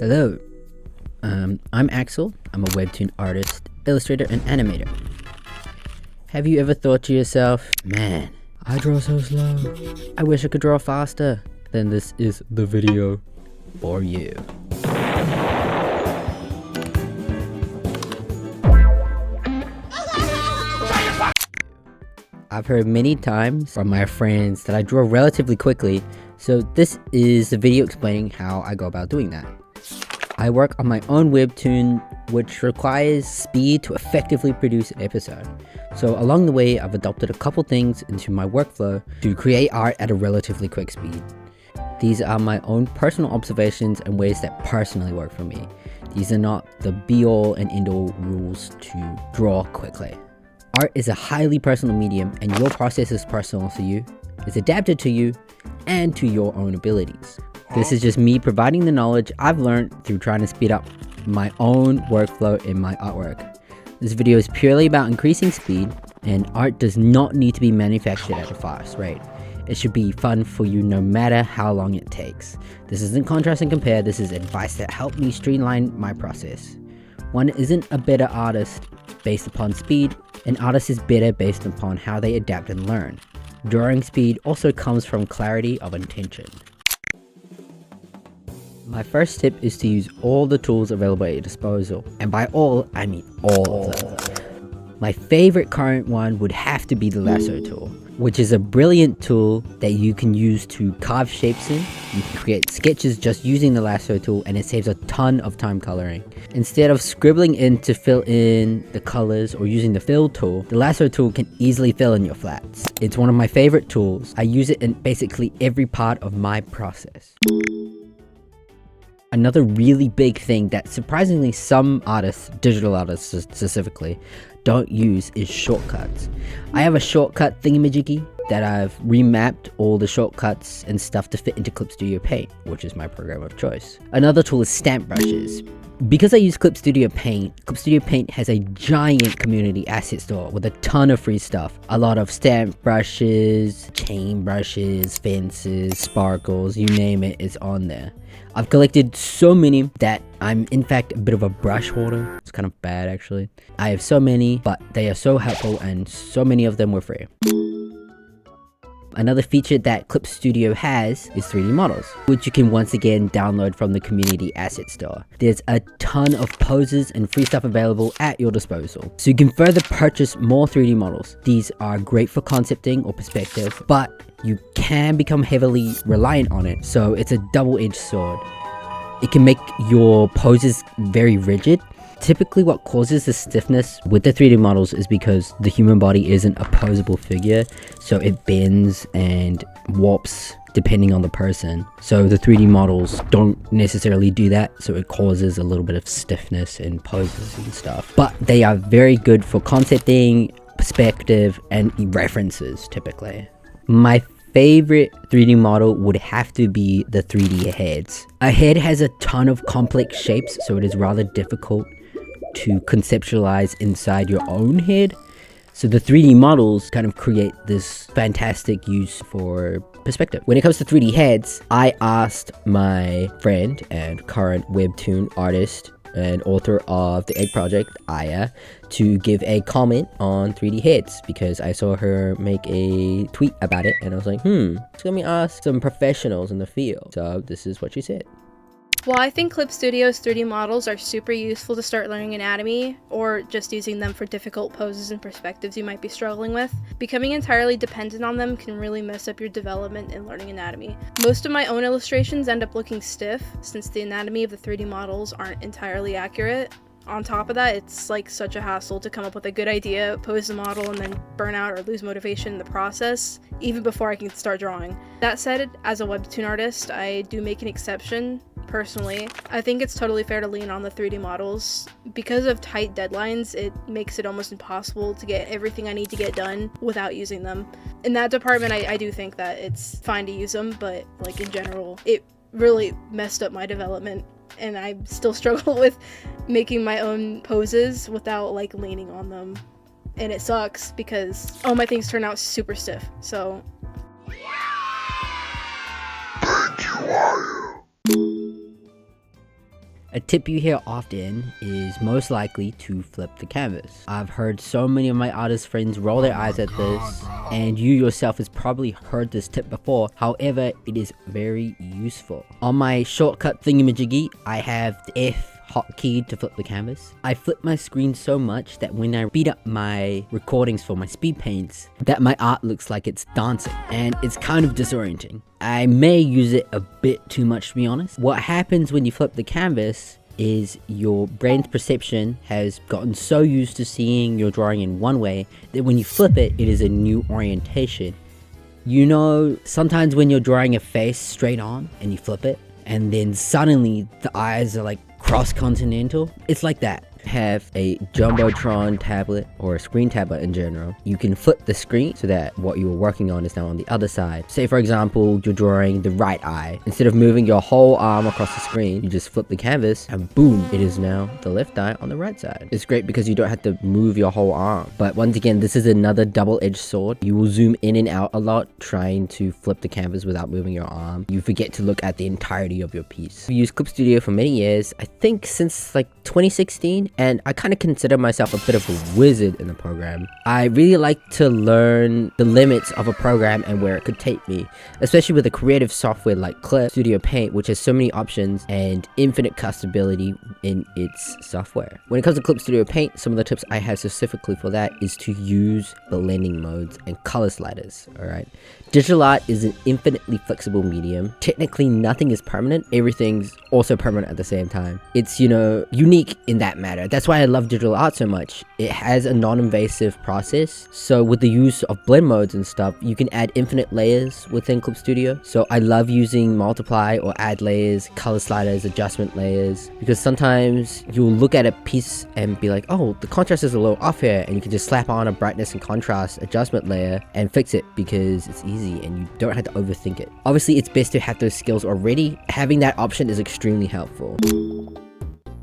Hello, I'm Axel. I'm a webtoon artist, illustrator, and animator. Have you ever thought to yourself, man, I draw so slow. I wish I could draw faster. Then this is the video for you. I've heard many times from my friends that I draw relatively quickly, so this is the video explaining how I go about doing that. I work on my own webtoon, which requires speed to effectively produce an episode. So along the way, I've adopted a couple things into my workflow to create art at a relatively quick speed. These are my own personal observations and ways that personally work for me. These are not the be-all and end-all rules to draw quickly. Art is a highly personal medium, and your process is personal to you, is adapted to you, and to your own abilities. This is just me providing the knowledge I've learned through trying to speed up my own workflow in my artwork. This video is purely about increasing speed, and art does not need to be manufactured at a fast rate. It should be fun for you no matter how long it takes. This isn't contrast and compare, this is advice that helped me streamline my process. One isn't a better artist based upon speed, an artist is better based upon how they adapt and learn. Drawing speed also comes from clarity of intention. My first tip is to use all the tools available at your disposal, and by all, I mean all of them. My favorite current one would have to be the lasso tool, which is a brilliant tool that you can use to carve shapes in. You can create sketches just using the lasso tool, and it saves a ton of time coloring. Instead of scribbling in to fill in the colors or using the fill tool, the lasso tool can easily fill in your flats. It's one of my favorite tools. I use it in basically every part of my process. Another really big thing that surprisingly some artists, digital artists specifically, don't use is shortcuts. I have a shortcut thingamajiggy that I've remapped all the shortcuts and stuff to fit into Clip Studio Paint, which is my program of choice. Another tool is stamp brushes. Because I use Clip Studio Paint has a giant community asset store with a ton of free stuff. A lot of stamp brushes, chain brushes, fences, sparkles, you name it, is on there. I've collected so many that I'm in fact a bit of a brush hoarder. It's kind of bad actually. I have so many, but they are so helpful and so many of them were free. Another feature that Clip Studio has is 3D models, which you can once again download from the community asset store. There's a ton of poses and free stuff available at your disposal, so you can further purchase more 3D models. These are great for concepting or perspective, but you can become heavily reliant on it, so it's a double-edged sword. It can make your poses very rigid. Typically what causes the stiffness with the 3D models is because the human body isn't a posable figure, so it bends and warps depending on the person. So the 3D models don't necessarily do that, so it causes a little bit of stiffness in poses and stuff. But they are very good for concepting, perspective, and references typically. My favorite 3D model would have to be the 3D heads. A head has a ton of complex shapes, so it is rather difficult to conceptualize inside your own head. So the 3D models kind of create this fantastic use for perspective. When it comes to 3D heads, I asked my friend and current webtoon artist and author of the Egg Project, Aya, to give a comment on 3D heads because I saw her make a tweet about it and I was like, let me ask some professionals in the field. So this is what she said. While I think Clip Studio's 3D models are super useful to start learning anatomy, or just using them for difficult poses and perspectives you might be struggling with, becoming entirely dependent on them can really mess up your development in learning anatomy. Most of my own illustrations end up looking stiff, since the anatomy of the 3D models aren't entirely accurate. On top of that, it's like such a hassle to come up with a good idea, pose the model, and then burn out or lose motivation in the process, even before I can start drawing. That said, as a webtoon artist, I do make an exception. Personally, I think it's totally fair to lean on the 3D models. Because of tight deadlines, it makes it almost impossible to get everything I need to get done without using them. In that department, I do think that it's fine to use them, but like in general, it really messed up my development, and I still struggle with making my own poses without like leaning on them. And it sucks because all my things turn out super stiff, so. Thank you, Aya. A tip you hear often is most likely to flip the canvas. I've heard so many of my artist friends roll their eyes at this, and you yourself has probably heard this tip before. However, it is very useful. On my shortcut thingamajiggy, I have the F hotkey to flip the canvas. I flip my screen so much that when I speed up my recordings for my speed paints, that my art looks like it's dancing, and it's kind of disorienting. I may use it a bit too much, to be honest. What happens when you flip the canvas is your brain's perception has gotten so used to seeing your drawing in one way that when you flip it, it is a new orientation. You know, sometimes when you're drawing a face straight on and you flip it, and then suddenly the eyes are like cross-continental. It's like that. Have a Jumbotron tablet or a screen tablet in general. You can flip the screen so that what you were working on is now on the other side. Say for example, you're drawing the right eye. Instead of moving your whole arm across the screen, you just flip the canvas and boom, it is now the left eye on the right side. It's great because you don't have to move your whole arm. But once again, this is another double-edged sword. You will zoom in and out a lot trying to flip the canvas without moving your arm. You forget to look at the entirety of your piece. I've used Clip Studio for many years, I think since like 2016. And I kind of consider myself a bit of a wizard in the program. I really like to learn the limits of a program and where it could take me, especially with a creative software like Clip Studio Paint, which has so many options and infinite customability in its software. When it comes to Clip Studio Paint, some of the tips I have specifically for that is to use blending modes and color sliders, alright? Digital art is an infinitely flexible medium. Technically, nothing is permanent. Everything's also permanent at the same time. It's, you know, unique in that matter. That's why I love digital art so much. It has a non-invasive process. So with the use of blend modes and stuff, you can add infinite layers within Clip Studio. So I love using multiply or add layers, color sliders, adjustment layers, because sometimes you'll look at a piece and be like, oh, the contrast is a little off here, and you can just slap on a brightness and contrast adjustment layer and fix it because it's easy and you don't have to overthink it. Obviously, it's best to have those skills already. Having that option is extremely helpful.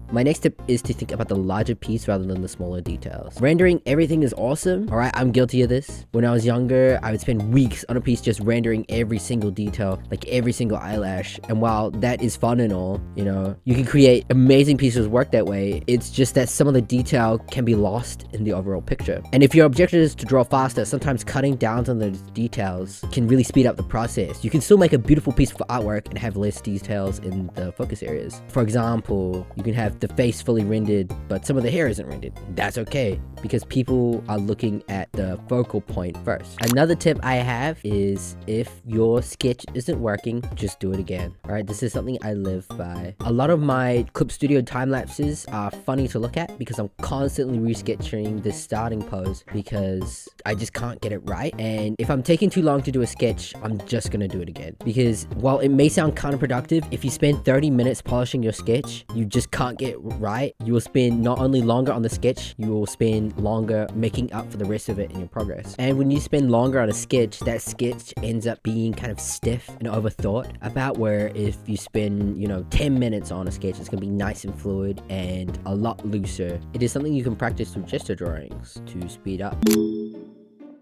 My next tip is to think about the larger piece rather than the smaller details. Rendering everything is awesome. Alright, I'm guilty of this. When I was younger, I would spend weeks on a piece just rendering every single detail, like every single eyelash. And while that is fun and all, you know, you can create amazing pieces of work that way. It's just that some of the detail can be lost in the overall picture. And if your objective is to draw faster, sometimes cutting down on those details can really speed up the process. You can still make a beautiful piece for artwork and have less details in the focus areas. For example, you can have the face fully rendered, but some of the hair isn't rendered. That's okay, because people are looking at the focal point first. Another tip I have is if your sketch isn't working, just do it again. Alright, this is something I live by. A lot of my Clip Studio time lapses are funny to look at because I'm constantly resketching this starting pose because I just can't get it right. And if I'm taking too long to do a sketch, I'm just gonna do it again. Because while it may sound counterproductive, if you spend 30 minutes polishing your sketch, you just can't get right. You will spend not only longer on the sketch, you will spend longer making up for the rest of it in your progress. And when you spend longer on a sketch, that sketch ends up being kind of stiff and overthought about, where if you spend, you know, 10 minutes on a sketch, it's gonna be nice and fluid and a lot looser. It is something you can practice through gesture drawings to speed up.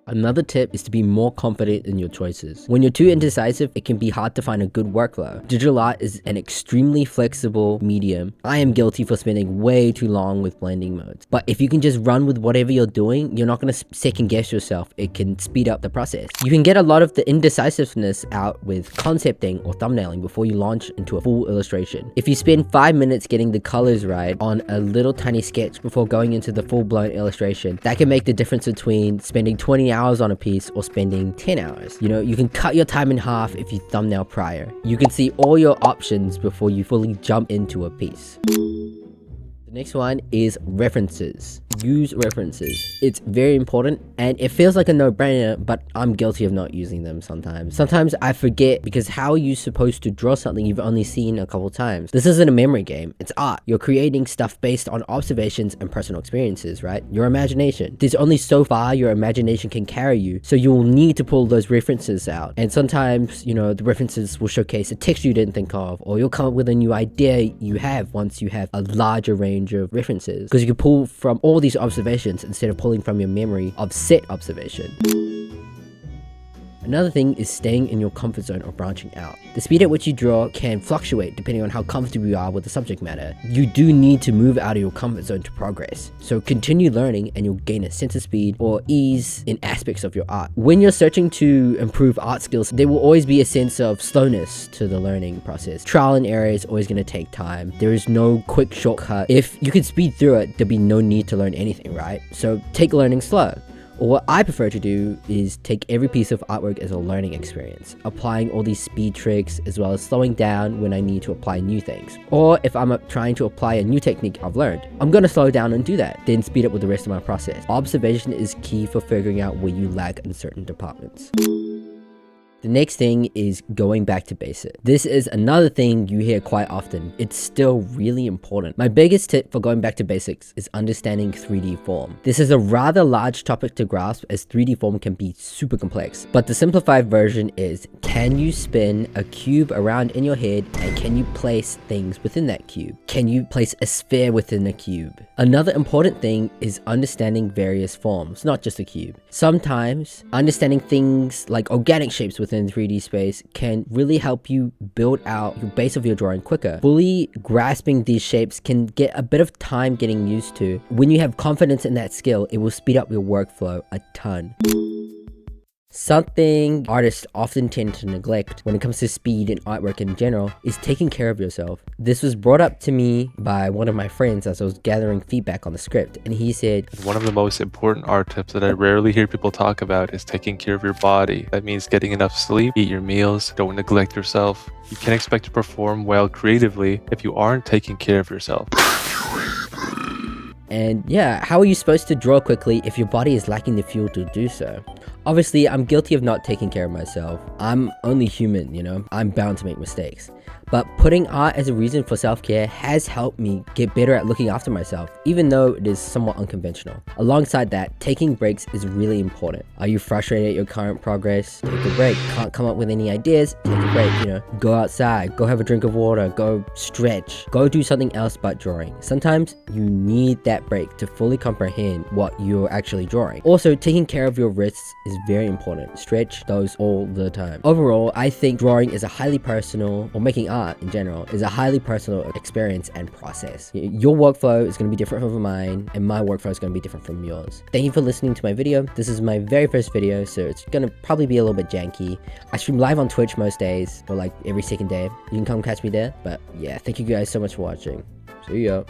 Another tip is to be more confident in your choices. When you're too indecisive, it can be hard to find a good workflow. Digital art is an extremely flexible medium. I am guilty for spending way too long with blending modes. But if you can just run with whatever you're doing, you're not going to second guess yourself. It can speed up the process. You can get a lot of the indecisiveness out with concepting or thumbnailing before you launch into a full illustration. If you spend 5 minutes getting the colors right on a little tiny sketch before going into the full-blown illustration, that can make the difference between spending 20 hours on a piece or spending 10 hours. You know, you can cut your time in half if you thumbnail prior. You can see all your options before you fully jump into a piece. The next one is references. Use references. It's very important and it feels like a no-brainer, but I'm guilty of not using them sometimes. Sometimes I forget, because how are you supposed to draw something you've only seen a couple times? This isn't a memory game, it's art. You're creating stuff based on observations and personal experiences, right? Your imagination. There's only so far your imagination can carry you, so you will need to pull those references out. And sometimes, you know, the references will showcase a text you didn't think of, or you'll come up with a new idea you have once you have a larger range of references, because you can pull from all these observations instead of pulling from your memory of set observation. Another thing is staying in your comfort zone or branching out. The speed at which you draw can fluctuate depending on how comfortable you are with the subject matter. You do need to move out of your comfort zone to progress. So continue learning and you'll gain a sense of speed or ease in aspects of your art. When you're searching to improve art skills, there will always be a sense of slowness to the learning process. Trial and error is always going to take time. There is no quick shortcut. If you could speed through it, there'd be no need to learn anything, right? So take learning slow. Or what I prefer to do is take every piece of artwork as a learning experience, applying all these speed tricks as well as slowing down when I need to apply new things. Or if I'm trying to apply a new technique I've learned, I'm gonna slow down and do that, then speed up with the rest of my process. Observation is key for figuring out where you lag in certain departments. The next thing is going back to basics. This is another thing you hear quite often. It's still really important. My biggest tip for going back to basics is understanding 3D form. This is a rather large topic to grasp as 3D form can be super complex. But the simplified version is, can you spin a cube around in your head and can you place things within that cube? Can you place a sphere within a cube? Another important thing is understanding various forms, not just a cube. Sometimes understanding things like organic shapes within 3D space can really help you build out your base of your drawing quicker. Fully grasping these shapes can get a bit of time getting used to. When you have confidence in that skill, it will speed up your workflow a ton. Something artists often tend to neglect when it comes to speed and artwork in general is taking care of yourself. This was brought up to me by one of my friends as I was gathering feedback on the script, and he said, one of the most important art tips that I rarely hear people talk about is taking care of your body. That means getting enough sleep, eat your meals, don't neglect yourself. You can't expect to perform well creatively if you aren't taking care of yourself. And yeah, how are you supposed to draw quickly if your body is lacking the fuel to do so? Obviously, I'm guilty of not taking care of myself. I'm only human, you know? I'm bound to make mistakes. But putting art as a reason for self-care has helped me get better at looking after myself, even though it is somewhat unconventional. Alongside that, taking breaks is really important. Are you frustrated at your current progress? Take a break. Can't come up with any ideas? Take a break, you know? Go outside, go have a drink of water, go stretch, go do something else but drawing. Sometimes you need that break to fully comprehend what you're actually drawing. Also, taking care of your wrists is very important. Stretch those all the time. Overall, I think drawing is a highly personal, or making art in general, is a highly personal experience and process. Your workflow is going to be different from mine, and my workflow is going to be different from yours. Thank you for listening to my video. This is my very first video, so it's going to probably be a little bit janky. I stream live on Twitch most days, or like every second day. You can come catch me there. But yeah, thank you guys so much for watching. See ya.